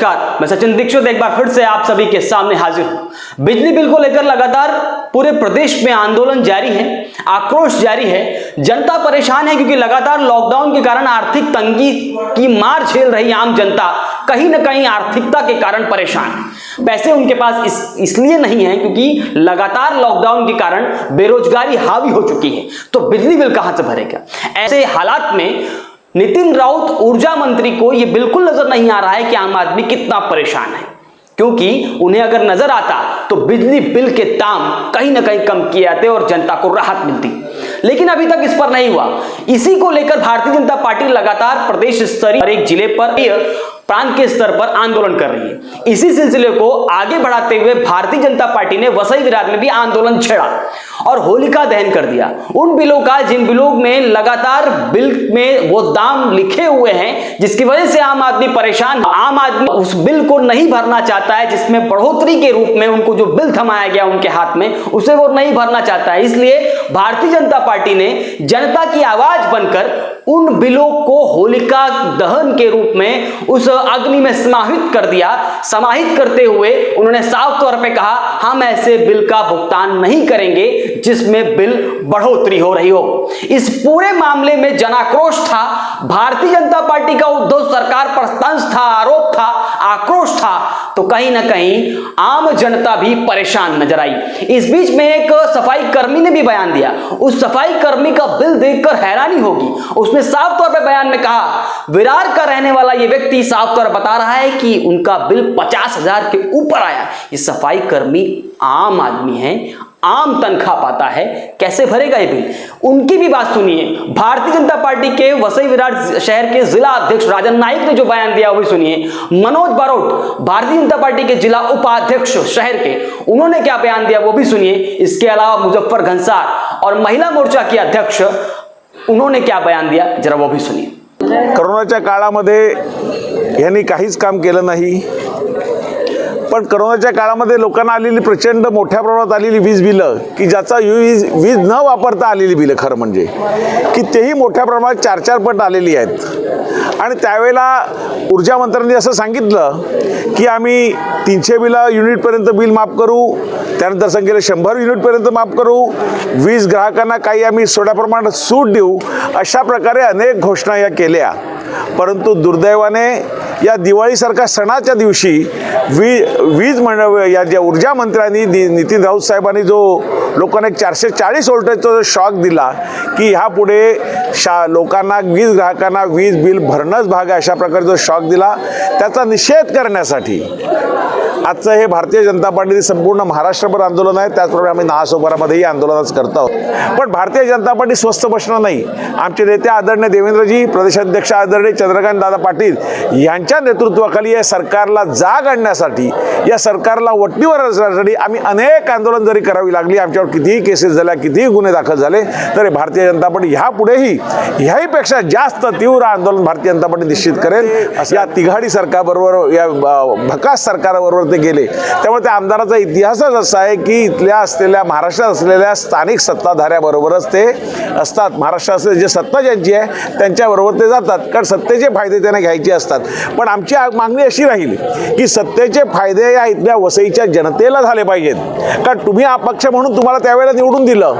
नमस्कार, मैं सचिन दीक्षित एक बार फिर से आप सभी के सामने हाजिर हूं। बिजली बिल को लेकर लगातार पूरे प्रदेश में आंदोलन जारी है, आक्रोश जारी है। जनता परेशान है क्योंकि लगातार लॉकडाउन के कारण आर्थिक तंगी की मार झेल रही आम जनता कहीं ना कहीं आर्थिकता के कारण परेशान है। पैसे उनके पास इसलिए नहीं है क्योंकि लगातार लॉकडाउन के कारण बेरोजगारी हावी हो चुकी है, तो बिजली बिल कहां से भरेगा। ऐसे हालात में नितिन राउत ऊर्जा मंत्री को यह बिल्कुल नजर नहीं आ रहा है कि आम आदमी कितना परेशान है, क्योंकि उन्हें अगर नजर आता तो बिजली बिल के दाम कहीं ना कहीं कम किए जाते और जनता को राहत मिलती, लेकिन अभी तक इस पर नहीं हुआ। इसी को लेकर भारतीय जनता पार्टी लगातार प्रदेश स्तरीय और एक जिले पर प्रांत के स्तर पर आंदोलन कर रही है। इसी सिलसिले को आगे बढ़ाते हुए भारतीय जनता पार्टी ने वसई विरार में भी आंदोलन छेड़ा और होलिका दहन कर दिया उन बिलों का जिन बिलों में लगातार बिल में वो दाम लिखे हुए हैं जिसकी वजह से आम आदमी परेशान। आम आदमी उस बिल को नहीं भरना चाहता है जिसमें बढ़ोतरी के रूप में उनको जो बिल थमाया गया उनके हाथ में उसे वो नहीं भरना चाहता है। इसलिए भारतीय जनता पार्टी ने जनता की आवाज बनकर उन बिलों को होलिका दहन के रूप में उस अग्नि में समाहित कर दिया। समाहित करते हुए उन्होंने साफ तौर पे कहा, हम ऐसे बिल का भुगतान नहीं करेंगे जिसमें बिल बढ़ोतरी हो रही हो। इस पूरे मामले में जनाक्रोश था। भारतीय जनता पार्टी का उद्धव सरकार पर तंज था, आरोप था, आक्रोश था, तो कहीं ना कहीं आम जनता भी परेशान नजर आई। इस बीच में एक सफाई कर्मी ने भी बयान दिया। उस सफाई कर्मी का बिल देखकर हैरानी होगी। उसने साफ तौर पर बयान में कहा, विरार का रहने वाला यह व्यक्ति साफ तौर पर बता रहा है कि उनका बिल 50,000 के ऊपर आया। ये सफाई कर्मी आम आदमी है, आम तनख्वाह पाता है, कैसे भरेगा ये बिल। उनकी भी बात सुनिए। भारतीय जनता पार्टी के वसई विरार शहर के जिला अध्यक्ष राजन नाइक ने जो बयान दिया वो भी सुनिए। मनोज बारोट भारतीय जनता पार्टी के जिला उपाध्यक्ष शहर के, उन्होंने क्या बयान दिया वो भी सुनिए। इसके अलावा मुजफ्फर घनसार और महिला मोर्चा की अध्यक्ष, उन्होंने क्या बयान दिया जरा वो भी सुनिए। कोरोनाच्या काळामध्ये यांनी काहीच काम केलं नाही, पण कोरोनाच्या काळामध्ये लोकांना आलेली प्रचंड मोठ्या प्रमाणात आलेली वीज बिलं की ज्याचा वीज न वापरता आलेली बिलं खरं म्हणजे की तेही मोठ्या प्रमाणात 4-4 पट आलेली आहेत। आणि त्यावेळेला ऊर्जा मंत्र्यांनी असं सांगितलं की आम्ही 300 युनिटपर्यंत बिल माफ करू, त्यानंतर सांगितलं 100 युनिटपर्यंत माफ करू, वीज ग्राहकांना काही आम्ही थोड्या प्रमाणात सूट देऊ, अशा प्रकारे अनेक घोषणा या केल्या। परंतु दुर्दैवाने या दिवाळीसारख्या सणाच्या दिवशी वीज या ज्या ऊर्जा मंत्र्यांनी नितीन राऊत साहेबांनी जो लोकांना 440 व्होल्टेजचा जो शॉक दिला की ह्यापुढे लोकांना वीज ग्राहकांना वीज बिल भरणंच भाग आहे, अशा प्रकारे जो शॉक दिला, त्याचा निषेध करण्यासाठी आजचं हे भारतीय जनता पार्टीचे संपूर्ण महाराष्ट्रभर आंदोलन आहे। त्याचप्रमाणे आम्ही नाहसोपारामध्येही आंदोलनच करत आहोत। पण भारतीय जनता पार्टी स्वस्थ बसणार नाही। आमचे नेते आदरणीय देवेंद्रजी, प्रदेशाध्यक्ष आदरणीय चंद्रकांत दादा पाटील यांच्या नेतृत्वाखाली या सरकारला जाग आणण्यासाठी, या सरकारला वटणीवर आणण्यासाठी आम्ही अनेक आंदोलन जरी करावी लागली, आमच्यावर कितीही केसेस झाल्या, कितीही गुन्हे दाखल झाले, तरी भारतीय जनता पार्टी ह्यापुढेही ह्याहीपेक्षा जास्त तीव्र आंदोलन भारतीय जनता पार्टी निश्चित करेल। या तिघाडी सरकारबरोबर, या भकास सरकारबरोबर ते गेले, त्यामुळे त्या आमदाराचा इतिहासच असा आहे की इथल्या असलेल्या महाराष्ट्रात असलेल्या स्थानिक सत्ताधाऱ्याबरोबरच ते असतात। महाराष्ट्रात असलेली जे सत्ता ज्यांची आहे त्यांच्याबरोबर ते जातात, कारण सत्तेचे फायदे त्यांना घ्यायचे असतात। पण आमची मागणी अशी राहील की सत्तेचे फायदे या इथल्या वसईच्या जनतेला झाले पाहिजेत, कारण तुम्ही अपक्ष म्हणून तुम्हाला त्यावेळेला निवडून दिलं।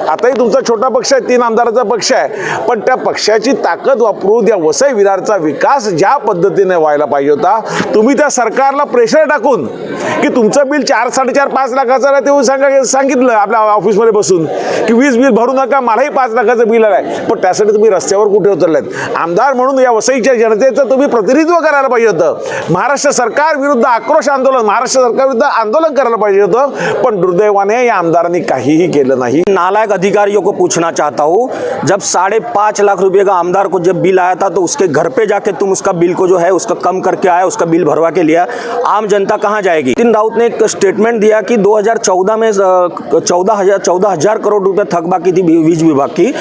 आताही तुमचा छोटा पक्ष आहे, 3 आमदाराचा पक्ष आहे, पण त्या पक्षाची ताकद वापरून या वसई विरारचा विकास ज्या पद्धतीने व्हायला पाहिजे होता, तुम्ही त्या सरकारला प्रेशर टाकून की तुमचं बिल 4-4.5 लाखाचं आहे ते सांगितलं आपल्या ऑफिसमध्ये बसून की वीज बिल भरू नका, मलाही 5 लाखाचं बिल आहे, पण त्यासाठी तुम्ही रस्त्यावर कुठे उतरलेत। आमदार म्हणून या वसईच्या जनतेचं तुम्ही प्रतिनिधित्व करायला पाहिजे होतं। महाराष्ट्र सरकार विरुद्ध आक्रोश आंदोलन, महाराष्ट्र सरकार विरुद्ध आंदोलन करायला पाहिजे होतं, पण दुर्दैवाने या आमदारांनी काहीही केलं नाही। नालायक अधिकारियों को पूछना चाहता हूँ, जब 5.5 लाख रुपए का आमदार को जब बिल आया था तो उसके घर पे जाके तुम उसका बिल को जो है उसका कम करके आया, उसका बिल भरवा के लिया, आम जनता कहाँ जाएगी। नितिन राउत ने एक स्टेटमेंट दिया कि 2014 में 14,000 करोड़ रुपए थकबाकी थी वीज विभाग की,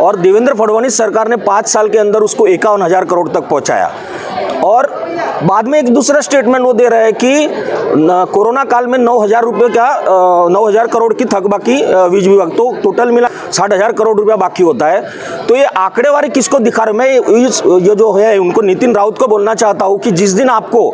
और देवेंद्र फडणवीस सरकार ने 5 साल के अंदर उसको 51,000 करोड़ तक पहुंचाया। और बाद में एक दूसरा स्टेटमेंट वो दे रहे हैं कि कोरोना काल में 9,000 करोड़ की थकबाकी वीज विभाग, तो टोटल मिला 60,000 करोड़ रुपया बाकी होता है। तो तो ये आंकड़ेवारी किसको दिखा रहे? मैं ये जो है उनको नितिन राउत को बोलना चाहता हूँ कि जिस दिन आपको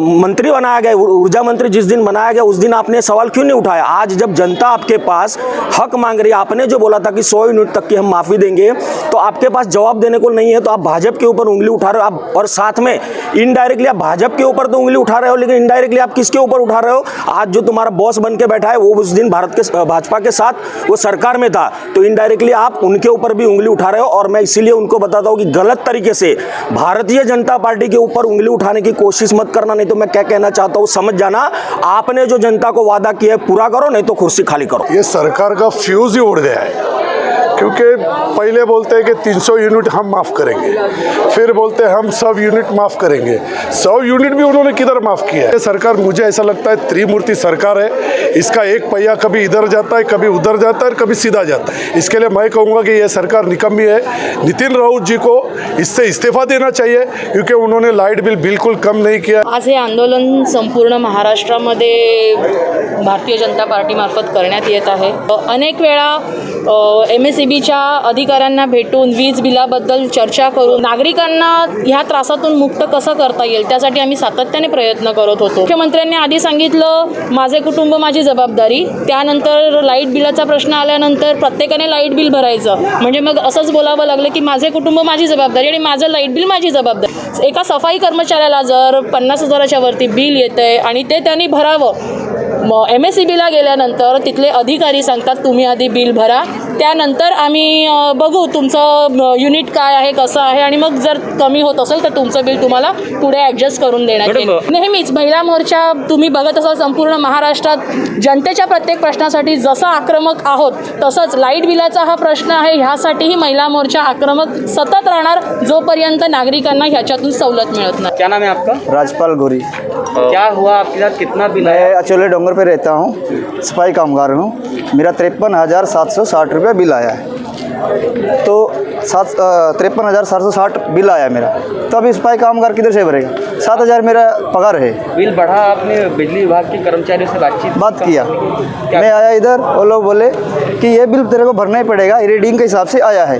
मंत्री बनाया गया, ऊर्जा मंत्री जिस दिन बनाया गया, उस दिन आपने सवाल क्यों नहीं उठाया? आज जब जनता आपके पास हक मांग रही है, आपने जो बोला था कि 100 यूनिट तक की हम माफी देंगे, तो आपके पास जवाब देने को नहीं है, तो आप भाजपा के ऊपर उंगली उठा रहे हो आप, और साथ में इनडायरेक्टली आप भाजपा के ऊपर तो उंगली उठा रहे हो, लेकिन इनडायरेक्टली आप किसके ऊपर उठा रहे हो? आज जो तुम्हारा बॉस बन के बैठा है वो उस दिन भाजपा के साथ वो सरकार में था, तो इनडायरेक्टली आप उनके ऊपर भी उंगली उठा रहे हो। और मैं इसीलिए उनको बताता हूँ कि गलत तरीके से भारतीय जनता पार्टी के ऊपर उंगली उठाने की कोशिश मत करना, नहीं तो मैं क्या कहना चाहता हूँ समझ जाना। आपने जो जनता को वादा किया है पूरा करो, नहीं तो कुर्सी खाली करो। ये सरकार का फ्यूज ही उड़ गया है, क्योंकि पहले बोलते हैं कि 300 यूनिट हम माफ़ करेंगे, फिर बोलते हैं हम 100 यूनिट माफ़ करेंगे। 100 यूनिट भी उन्होंने किधर माफ़ किया है? ये सरकार, मुझे ऐसा लगता है त्रिमूर्ति सरकार है, इसका एक पहिया कभी इधर जाता है, कभी उधर जाता है और कभी सीधा जाता है। इसके लिए मैं कहूँगा कि यह सरकार निकम्मी है। नितिन राऊत जी को इससे इस्तीफा देना चाहिए, क्योंकि उन्होंने लाईट बिल बिल्कुल कम नहीं किया। आज हे आंदोलन संपूर्ण महाराष्ट्रामध्ये भारतीय जनता पार्टीमार्फत करण्यात येत आहे। अनेक वेळा MSEBीच्या अधिकाऱ्यांना भेटून वीज बिलाबद्दल चर्चा करून नागरिकांना ह्या त्रासातून मुक्त कसं करता येईल त्यासाठी आम्ही सातत्याने प्रयत्न करत होतो। मुख्यमंत्र्यांनी आधी सांगितलं माझे कुटुंब माझी जबाबदारी, त्यानंतर लाईट बिलाचा प्रश्न आल्यानंतर प्रत्येकाने लाईट बिल भरायचं, म्हणजे मग असंच बोलावं लागलं की माझे कुटुंब माझी जबाबदारी आणि माझं लाईट बिल माझी जबाबदारी। एका सफाई कर्मचाऱ्याला जर 50,000च्या वरती बिल येतंय आणि ते त्यांनी भरावं, MSEBीला गेल्यानंतर तिथले अधिकारी सांगतात तुम्ही आधी बिल भरा, त्यानंतर आम्ही बघू तुमचं युनिट काय आहे कसं आहे, आणि मग जर कमी होत असेल तर तुमचं बिल तुम्हाला पुढे ॲडजस्ट करून देण्यात येईल। नेहमीच महिला मोर्चा तुम्ही बघत असाल संपूर्ण महाराष्ट्रात जनतेच्या प्रत्येक प्रश्नासाठी जसं आक्रमक आहोत, तसंच लाईट बिलाचा हा प्रश्न आहे ह्यासाठीही महिला मोर्चा आक्रमक सतत राहणार जोपर्यंत नागरिकांना ह्याच्यातून सवलत मिळत नाही। क्या नाम है आपका? राजपाल गोरी। क्या हुआ आपके साथ, कितना बिल मैं आया? अचोले डोंगर पे रहता हूँ, सफाई कामगार हूँ। मेरा 53,760 रुपये बिल आया है। तो 53,760 बिल आया मेरा, तो अभी सफाई कामगार किधर से भरेगा? 7,000 मेरा पगार है। बिल बढ़ा, आपने बिजली विभाग के कर्मचारियों से बात किया। मैं आया इधर, वो लोग बोले कि ये बिल तेरे को भरना ही पड़ेगा, रीडिंग के हिसाब से आया है।